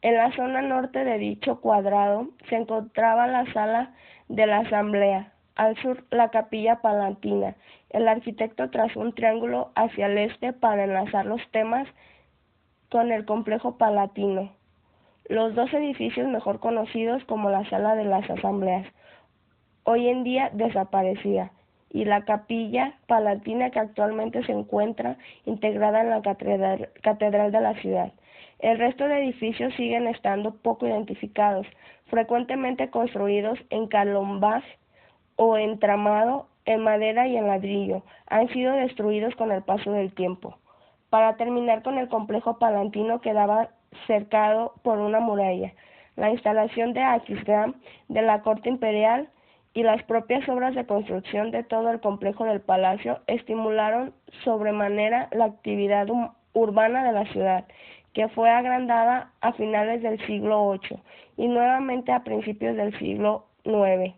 En la zona norte de dicho cuadrado se encontraba la sala de la Asamblea, al sur la capilla palatina. El arquitecto trazó un triángulo hacia el este para enlazar los temas con el complejo palatino. Los dos edificios mejor conocidos como la sala de las Asambleas, hoy en día desaparecida, y la capilla palatina que actualmente se encuentra integrada en la catedral de la ciudad. El resto de edificios siguen estando poco identificados, frecuentemente construidos en calombage o entramado en madera y en ladrillo. Han sido destruidos con el paso del tiempo. Para terminar con el complejo palatino, quedaba cercado por una muralla. La instalación de Aquisgrán, de la corte imperial y las propias obras de construcción de todo el complejo del palacio estimularon sobremanera la actividad urbana de la ciudad, que fue agrandada a finales del siglo VIII y nuevamente a principios del siglo IX.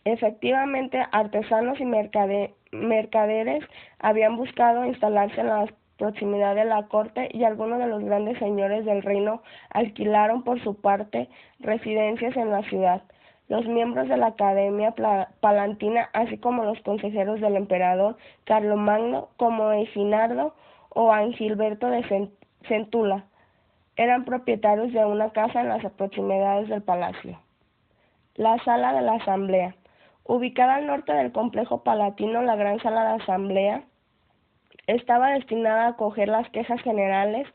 Efectivamente, artesanos y mercaderes habían buscado instalarse en la proximidad de la corte y algunos de los grandes señores del reino alquilaron por su parte residencias en la ciudad. Los miembros de la Academia Palantina, así como los consejeros del emperador Carlomagno, como Eginardo o Angilberto de Centula, eran propietarios de una casa en las proximidades del palacio. La sala de la Asamblea. Ubicada al norte del complejo palatino, la gran sala de asamblea estaba destinada a acoger las quejas generales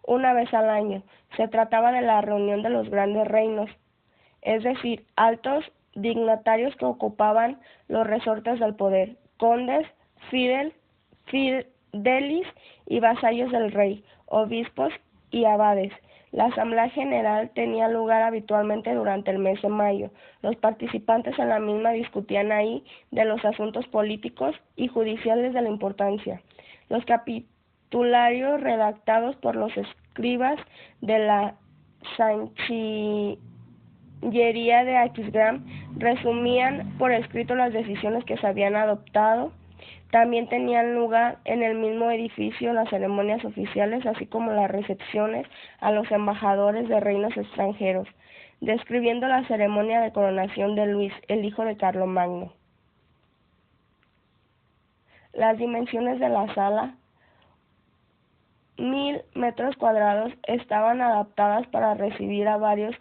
una vez al año. Se trataba de la reunión de los grandes reinos, es decir, altos dignatarios que ocupaban los resortes del poder, condes, fidelis y vasallos del rey, obispos y abades. La Asamblea General tenía lugar habitualmente durante el mes de mayo. Los participantes en la misma discutían ahí de los asuntos políticos y judiciales de la importancia. Los capitularios redactados por los escribas de la Chancillería de Aquisgrán resumían por escrito las decisiones que se habían adoptado. También tenían lugar en el mismo edificio las ceremonias oficiales, así como las recepciones a los embajadores de reinos extranjeros, describiendo la ceremonia de coronación de Luis, el hijo de Carlomagno. Las dimensiones de la sala, 1000 metros cuadrados, estaban adaptadas para recibir a varios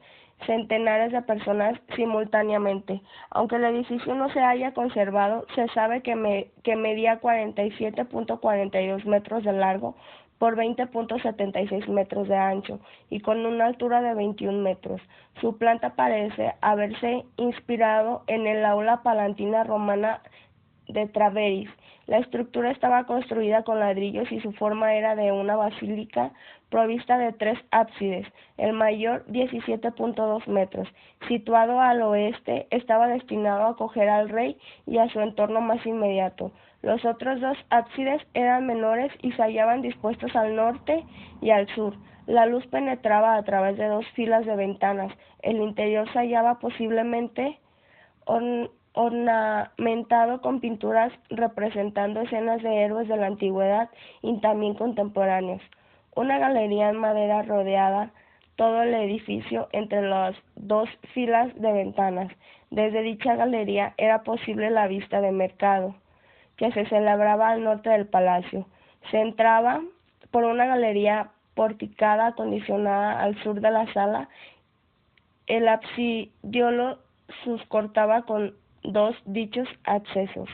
centenares de personas simultáneamente. Aunque el edificio no se haya conservado, se sabe que medía 47.42 metros de largo por 20.76 metros de ancho y con una altura de 21 metros. Su planta parece haberse inspirado en el aula palantina romana de Traveris. La estructura estaba construida con ladrillos y su forma era de una basílica provista de 3 ábsides, el mayor 17.2 metros. Situado al oeste, estaba destinado a acoger al rey y a su entorno más inmediato. Los otros 2 ábsides eran menores y se hallaban dispuestos al norte y al sur. La luz penetraba a través de 2 filas de ventanas. El interior se hallaba posiblemente ornamentado con pinturas representando escenas de héroes de la antigüedad y también contemporáneos. Una galería en madera rodeaba todo el edificio entre las 2 filas de ventanas. Desde dicha galería era posible la vista de mercado, que se celebraba al norte del palacio. Se entraba por una galería porticada acondicionada al sur de la sala. El absidiolo suscortaba con 2 dichos accesos.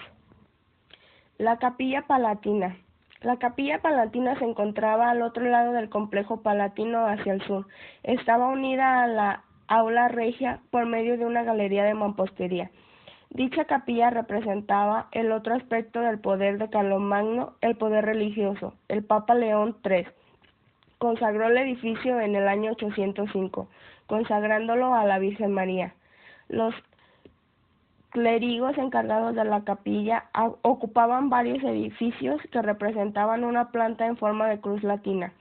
La Capilla Palatina. La Capilla Palatina se encontraba al otro lado del complejo palatino hacia el sur. Estaba unida a la aula regia por medio de una galería de mampostería. Dicha capilla representaba el otro aspecto del poder de Carlomagno, el poder religioso. El Papa León III consagró el edificio en el año 805, consagrándolo a la Virgen María. Los clérigos encargados de la capilla ocupaban varios edificios que representaban una planta en forma de cruz latina.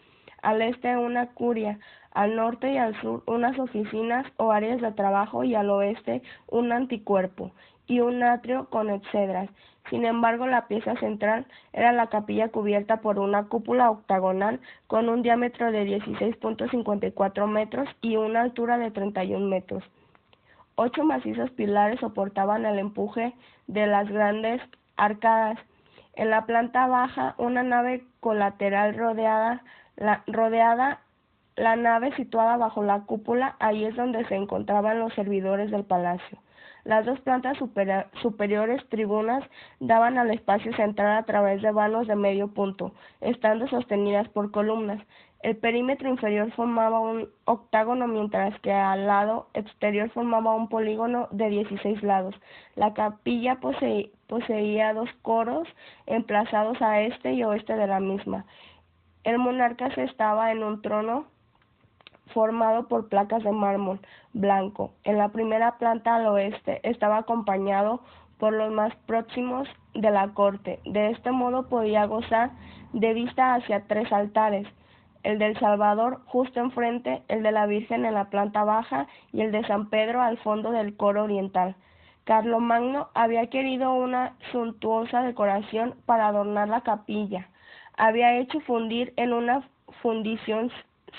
Al este una curia, al norte y al sur unas oficinas o áreas de trabajo y al oeste un anticuerpo y un atrio con exedras. Sin embargo, la pieza central era la capilla cubierta por una cúpula octagonal con un diámetro de 16.54 metros y una altura de 31 metros. 8 macizos pilares soportaban el empuje de las grandes arcadas. En la planta baja, una nave colateral rodeada la nave situada bajo la cúpula. Ahí es donde se encontraban los servidores del palacio. Las 2 plantas superiores tribunas daban al espacio central a través de vanos de medio punto, estando sostenidas por columnas. El perímetro inferior formaba un octágono, mientras que al lado exterior formaba un polígono de 16 lados. La capilla poseía 2 coros emplazados a este y oeste de la misma. El monarca se sentaba en un trono formado por placas de mármol blanco. En la primera planta al oeste estaba acompañado por los más próximos de la corte. De este modo podía gozar de vista hacia 3 altares: el del Salvador justo enfrente, el de la Virgen en la planta baja y el de San Pedro al fondo del coro oriental. Carlomagno había querido una suntuosa decoración para adornar la capilla. Había hecho fundir en una fundición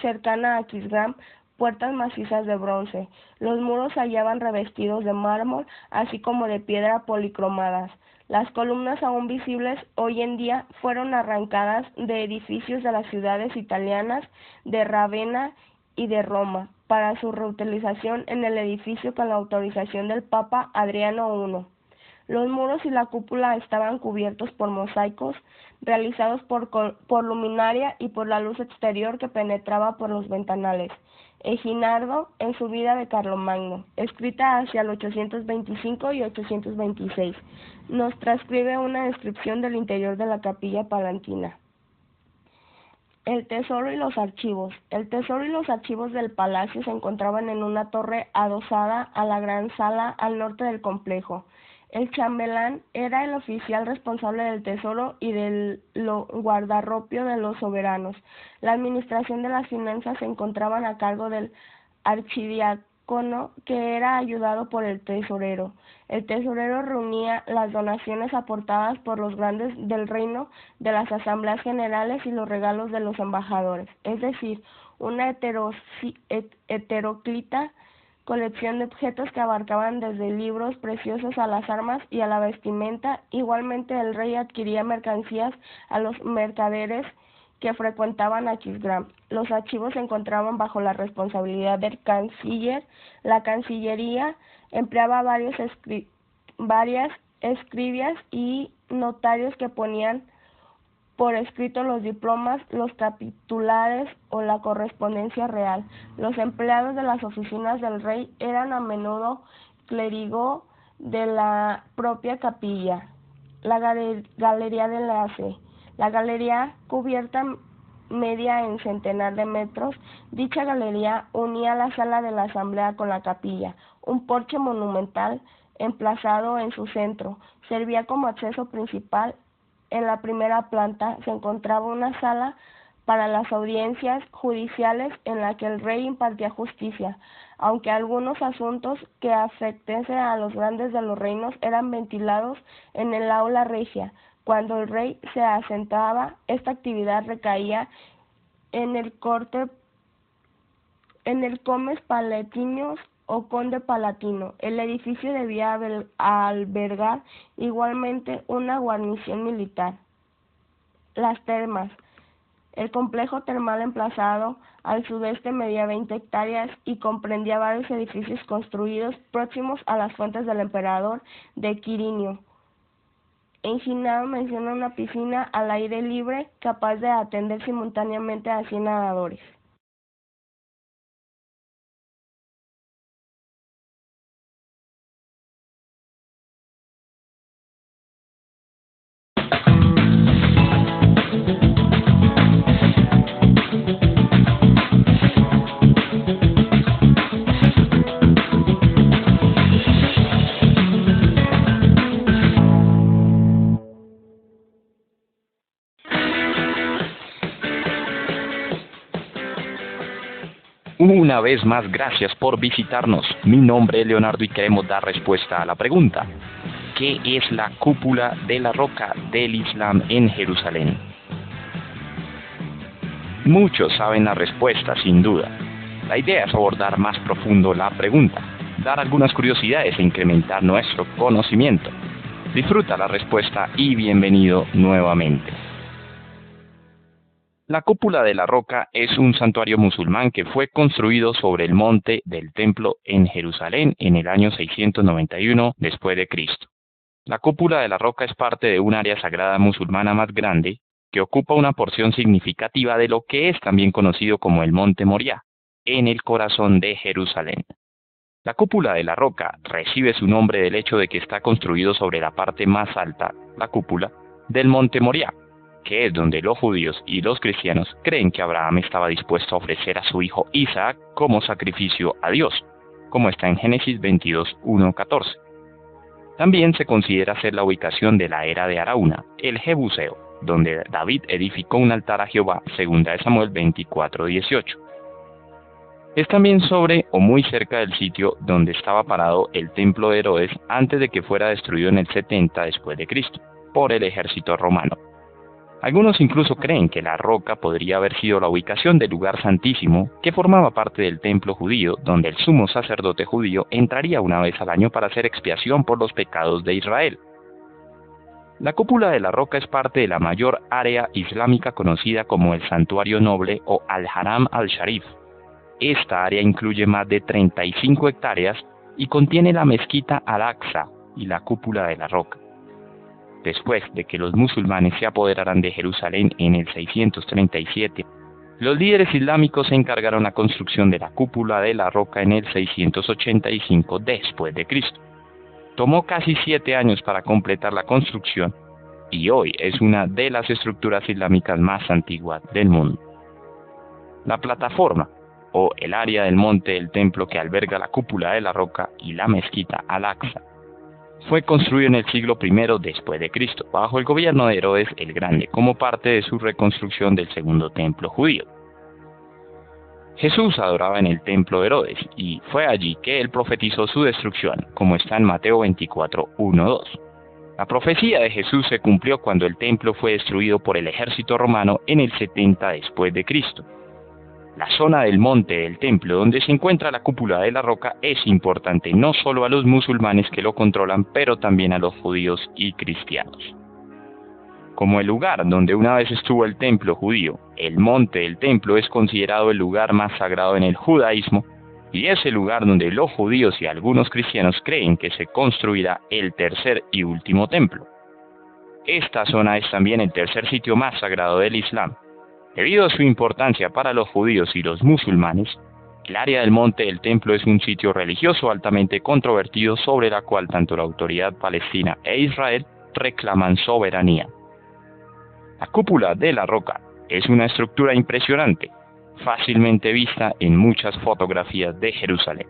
cercana a Aquisgrán puertas macizas de bronce. Los muros se hallaban revestidos de mármol, así como de piedra policromadas. Las columnas aún visibles hoy en día fueron arrancadas de edificios de las ciudades italianas de Rávena y de Roma para su reutilización en el edificio con la autorización del Papa Adriano I. Los muros y la cúpula estaban cubiertos por mosaicos realizados por luminaria y por la luz exterior que penetraba por los ventanales. Eginardo en su vida de Carlomagno, escrita hacia el 825 y 826, nos transcribe una descripción del interior de la Capilla Palatina. El tesoro y los archivos. El tesoro y los archivos del palacio se encontraban en una torre adosada a la gran sala al norte del complejo. El chambelán era el oficial responsable del tesoro y del guardarropio de los soberanos. La administración de las finanzas se encontraban a cargo del archidiácono, que era ayudado por el tesorero. El tesorero reunía las donaciones aportadas por los grandes del reino de las asambleas generales y los regalos de los embajadores, es decir, una heteroclita colección de objetos que abarcaban desde libros preciosos a las armas y a la vestimenta. Igualmente el rey adquiría mercancías a los mercaderes que frecuentaban Aquisgrán. Los archivos se encontraban bajo la responsabilidad del canciller. La Cancillería empleaba varias escribias y notarios que ponían por escrito los diplomas, los capitulares o la correspondencia real. Los empleados de las oficinas del rey eran a menudo clérigos de la propia capilla. La galería de enlace. La galería, cubierta media en centenar de metros, dicha galería unía la sala de la asamblea con la capilla. Un porche monumental emplazado en su centro servía como acceso principal. En la primera planta se encontraba una sala para las audiencias judiciales en la que el rey impartía justicia, aunque algunos asuntos que afectasen a los grandes de los reinos eran ventilados en el aula regia. Cuando el rey se asentaba, esta actividad recaía en el comes palatinos o conde palatino. El edificio debía albergar igualmente una guarnición militar. Las termas. El complejo termal emplazado al sudeste medía 20 hectáreas y comprendía varios edificios construidos próximos a las fuentes del emperador de Quirinio. Enginado menciona una piscina al aire libre capaz de atender simultáneamente a 100 nadadores. Una vez más, gracias por visitarnos. Mi nombre es Leonardo y queremos dar respuesta a la pregunta: ¿qué es la cúpula de la roca del Islam en Jerusalén? Muchos saben la respuesta, sin duda. La idea es abordar más profundo la pregunta, dar algunas curiosidades e incrementar nuestro conocimiento. Disfruta la respuesta y bienvenido nuevamente. La cúpula de la roca es un santuario musulmán que fue construido sobre el monte del templo en Jerusalén en el año 691 después de Cristo. La cúpula de la roca es parte de un área sagrada musulmana más grande que ocupa una porción significativa de lo que es también conocido como el Monte Moriah, en el corazón de Jerusalén. La cúpula de la roca recibe su nombre del hecho de que está construido sobre la parte más alta, la cúpula, del Monte Moriah, que es donde los judíos y los cristianos creen que Abraham estaba dispuesto a ofrecer a su hijo Isaac como sacrificio a Dios, como está en Génesis 22:1-14. También se considera ser la ubicación de la era de Araúna, el Jebuseo, donde David edificó un altar a Jehová, segunda de Samuel 24:18. Es también sobre o muy cerca del sitio donde estaba parado el templo de Herodes antes de que fuera destruido en el 70 después de Cristo por el ejército romano. Algunos incluso creen que la roca podría haber sido la ubicación del lugar santísimo que formaba parte del templo judío, donde el sumo sacerdote judío entraría una vez al año para hacer expiación por los pecados de Israel. La cúpula de la roca es parte de la mayor área islámica conocida como el Santuario Noble o Al-Haram al-Sharif. Esta área incluye más de 35 hectáreas y contiene la mezquita Al-Aqsa y la cúpula de la roca. Después de que los musulmanes se apoderaran de Jerusalén en el 637, los líderes islámicos se encargaron la construcción de la cúpula de la roca en el 685 después de Cristo. Tomó casi 7 años para completar la construcción y hoy es una de las estructuras islámicas más antiguas del mundo. La plataforma, o el área del monte del templo que alberga la cúpula de la roca y la mezquita Al-Aqsa, fue construido en el siglo I después de Cristo, bajo el gobierno de Herodes el Grande, como parte de su reconstrucción del segundo templo judío. Jesús adoraba en el templo de Herodes, y fue allí que él profetizó su destrucción, como está en Mateo 24, 1-2. La profecía de Jesús se cumplió cuando el templo fue destruido por el ejército romano en el 70 después de Cristo. La zona del monte del templo donde se encuentra la cúpula de la roca es importante no solo a los musulmanes que lo controlan, pero también a los judíos y cristianos. Como el lugar donde una vez estuvo el templo judío, el monte del templo es considerado el lugar más sagrado en el judaísmo, y es el lugar donde los judíos y algunos cristianos creen que se construirá el tercer y último templo. Esta zona es también el tercer sitio más sagrado del Islam. Debido a su importancia para los judíos y los musulmanes, el área del monte del templo es un sitio religioso altamente controvertido sobre la cual tanto la autoridad palestina e Israel reclaman soberanía. La cúpula de la roca es una estructura impresionante, fácilmente vista en muchas fotografías de Jerusalén.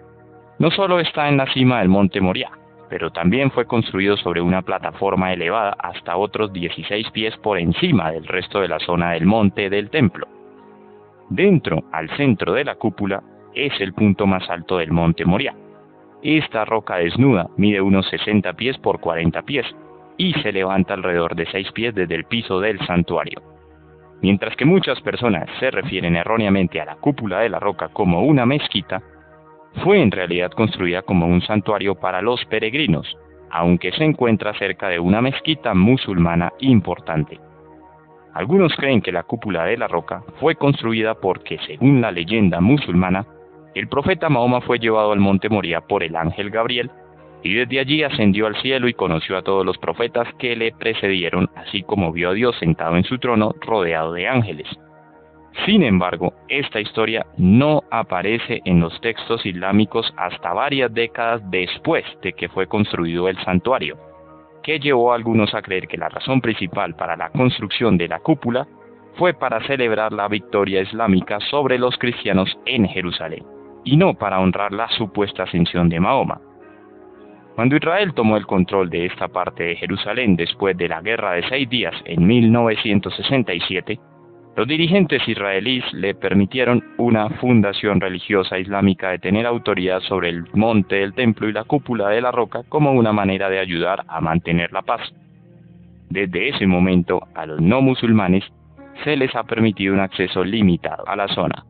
No solo está en la cima del monte Moriah, pero también fue construido sobre una plataforma elevada hasta otros 16 pies por encima del resto de la zona del monte del templo. Dentro, al centro de la cúpula, es el punto más alto del monte Moriah. Esta roca desnuda mide unos 60 pies por 40 pies y se levanta alrededor de 6 pies desde el piso del santuario. Mientras que muchas personas se refieren erróneamente a la cúpula de la roca como una mezquita, fue en realidad construida como un santuario para los peregrinos, aunque se encuentra cerca de una mezquita musulmana importante. Algunos creen que la cúpula de la roca fue construida porque, según la leyenda musulmana, el profeta Mahoma fue llevado al monte Moriah por el ángel Gabriel, y desde allí ascendió al cielo y conoció a todos los profetas que le precedieron, así como vio a Dios sentado en su trono rodeado de ángeles. Sin embargo, esta historia no aparece en los textos islámicos hasta varias décadas después de que fue construido el santuario, que llevó a algunos a creer que la razón principal para la construcción de la cúpula fue para celebrar la victoria islámica sobre los cristianos en Jerusalén, y no para honrar la supuesta ascensión de Mahoma. Cuando Israel tomó el control de esta parte de Jerusalén después de la Guerra de 6 días en 1967, los dirigentes israelíes le permitieron una fundación religiosa islámica de tener autoridad sobre el monte del templo y la cúpula de la roca como una manera de ayudar a mantener la paz. Desde ese momento, a los no musulmanes se les ha permitido un acceso limitado a la zona,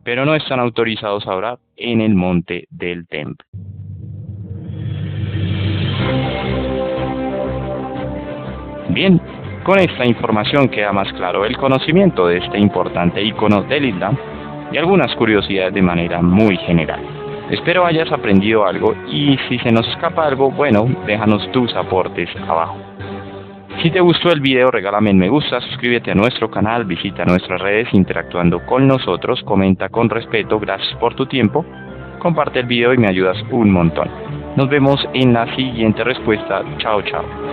pero no están autorizados a orar en el monte del templo. Bien, con esta información queda más claro el conocimiento de este importante icono del Islam y algunas curiosidades de manera muy general. Espero hayas aprendido algo y si se nos escapa algo, bueno, déjanos tus aportes abajo. Si te gustó el video, regálame un me gusta, suscríbete a nuestro canal, visita nuestras redes interactuando con nosotros, comenta con respeto, gracias por tu tiempo, comparte el video y me ayudas un montón. Nos vemos en la siguiente respuesta. Chao, chao.